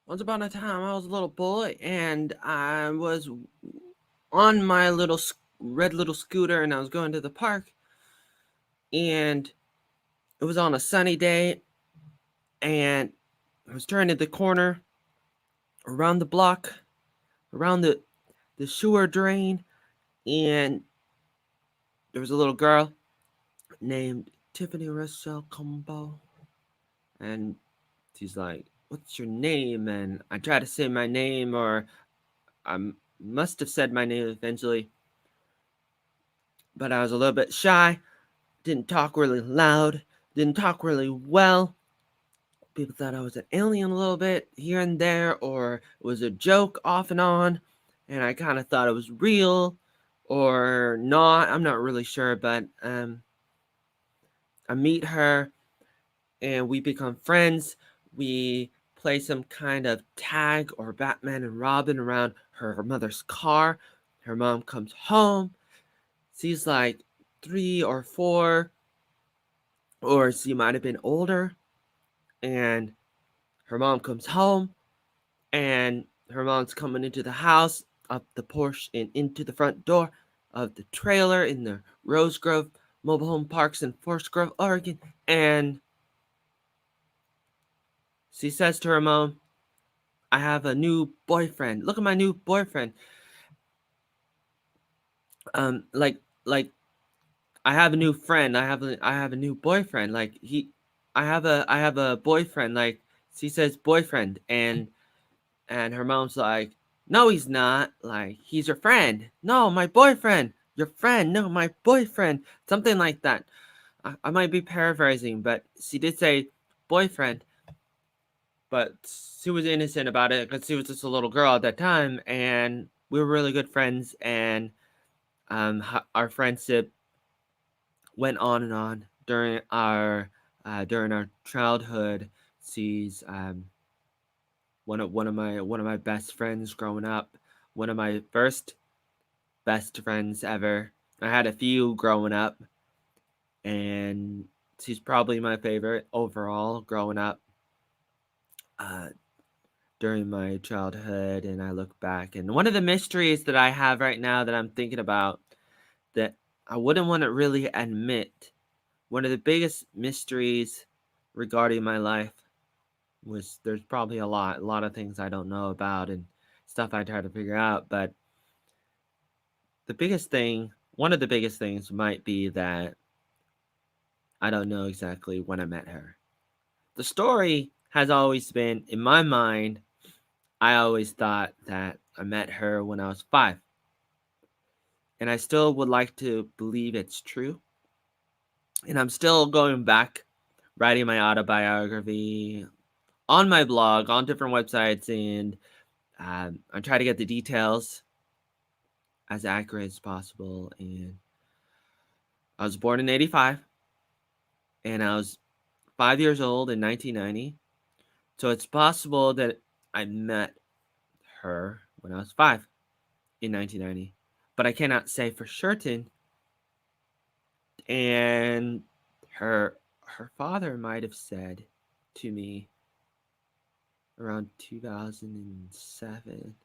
Once upon a time, I was a little boy, and I was on my red little scooter, and I was going to the park, and it was on a sunny day, and I was turning the corner around the block, around the sewer drain, and there was a little girl named Tiffany Russell Combo, and she's like, "What's your name?" And I tried to say my name, or I must have said my name eventually, but I was a little bit shy. Didn't talk really loud. Didn't talk really well. People thought I was an alien a little bit here and there, or it was a joke off and on, and I kind of thought it was real or not. I'm not really sure, but I meet her and we become friends. We play some kind of tag or Batman and Robin around her mother's car. Her mom comes home. She's like 3 or 4, or she might have been older. And her mom comes home, and her mom's coming into the house, up the porch, and into the front door of the trailer in the Rose Grove Mobile Home Parks in Forest Grove, Oregon. And she says to her mom, "I have a new boyfriend. Look at my new boyfriend. Like I have a new friend. I have a new boyfriend. I have a boyfriend." Like she says boyfriend, and her mom's like, "No, he's not. Like he's your friend. No, my boyfriend. Your friend. No, my boyfriend." Something like that. I might be paraphrasing, but she did say boyfriend. But she was innocent about it because she was just a little girl at that time, and we were really good friends. And our friendship went on and on during our childhood. She's one of my best friends growing up. One of my first best friends ever. I had a few growing up, and she's probably my favorite overall growing up. Uh, During my childhood, and I look back, and one of the mysteries that I have right now that I'm thinking about that I wouldn't want to really admit, one of the biggest mysteries regarding my life was there's probably a lot of things I don't know about and stuff I try to figure out, but one of the biggest things might be that I don't know exactly when I met her. The story has always been, in my mind, I always thought that I met her when I was 5. And I still would like to believe it's true. And I'm still going back, writing my autobiography on my blog, on different websites, and I try to get the details as accurate as possible. And I was born in '85, and I was 5 years old in 1990. So it's possible that I met her when I was 5 in 1990, but I cannot say for certain. And her father might have said to me around 2007,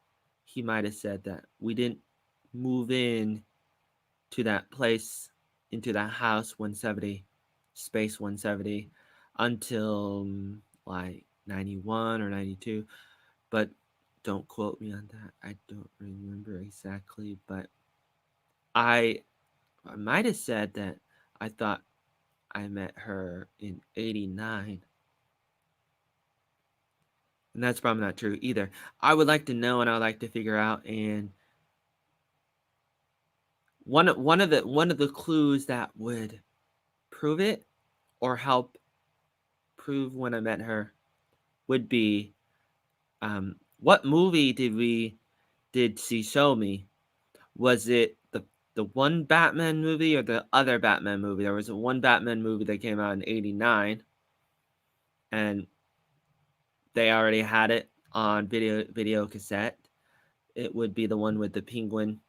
he might have said that we didn't move in to that place, into that house 170, space 170, until like 91 or 92. But don't quote me on that. I don't remember exactly, but I I might have said that I thought I met her in '89, and that's probably not true either. I would like to know, and I would like to figure out. And one of the clues that would prove it, or help prove when I met her, would be, what movie did she show me? Was it the one Batman movie or the other Batman movie? There was a one Batman movie that came out in '89, and they already had it on video cassette. It would be the one with the penguin.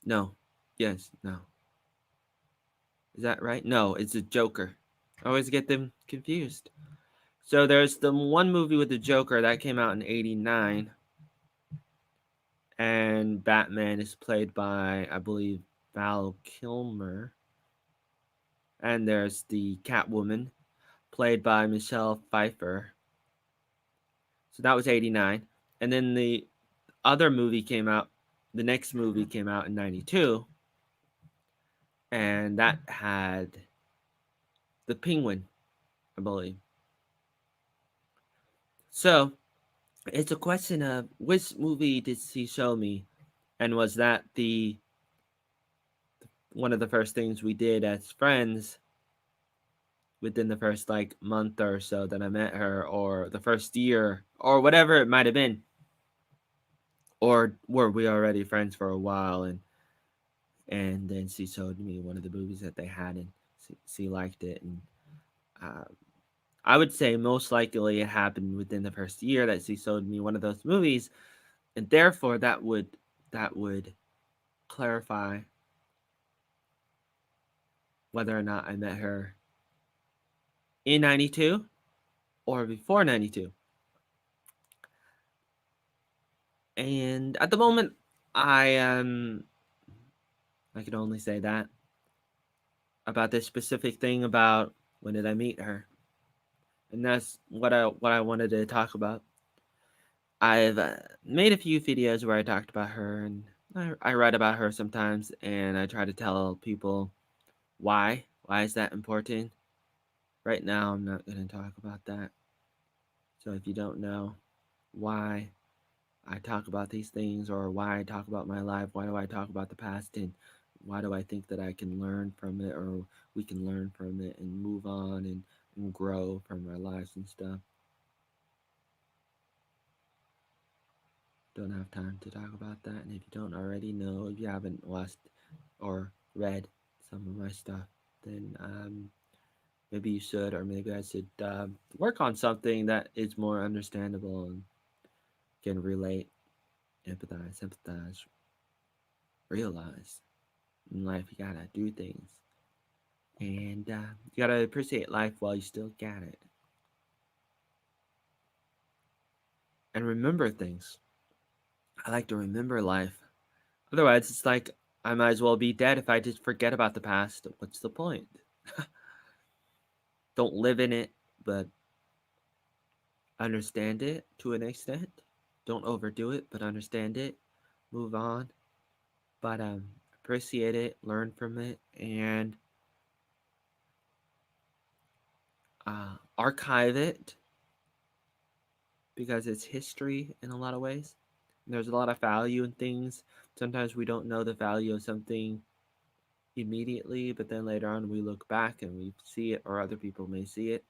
No. Yes. No. Is that right? No, it's a Joker. I always get them confused. So there's the one movie with the Joker that came out in '89, and Batman is played by, I believe, Val Kilmer. And there's the Catwoman, played by Michelle Pfeiffer. So that was '89. And then the other movie came out, the next movie came out in '92, and that had the Penguin, I believe. So it's a question of which movie did she show me, and was that the one of the first things we did as friends within the first like month or so that I met her, or the first year, or whatever it might have been, or were we already friends for a while, and then she showed me one of the movies that they had, and she liked it, and uh, I would say most likely it happened within the first year that she showed me one of those movies, and therefore that would clarify whether or not I met her in '92 or before '92. And at the moment, I I can only say that about this specific thing about when did I meet her, and that's what I wanted to talk about. I've made a few videos where I talked about her, and I write about her sometimes, and I try to tell people why. Why is that important? Right now, I'm not going to talk about that. So if you don't know why I talk about these things, or why I talk about my life, why do I talk about the past, and why do I think that I can learn from it, or we can learn from it and move on and grow from our lives and stuff. Don't have time to talk about that. And if you don't already know, if you haven't watched or read some of my stuff, then maybe you should, or maybe I should work on something that is more understandable and can relate, empathize, sympathize, realize. In life, you gotta do things, and you gotta appreciate life while you still got it, and remember things. I like to remember life. Otherwise, it's like I might as well be dead if I just forget about the past. What's the point? Don't live in it, but understand it to an extent. Don't overdo it, but understand it. Move on, but appreciate it, learn from it, and archive it because it's history in a lot of ways. There's a lot of value in things. Sometimes we don't know the value of something immediately, but then later on we look back and we see it, or other people may see it.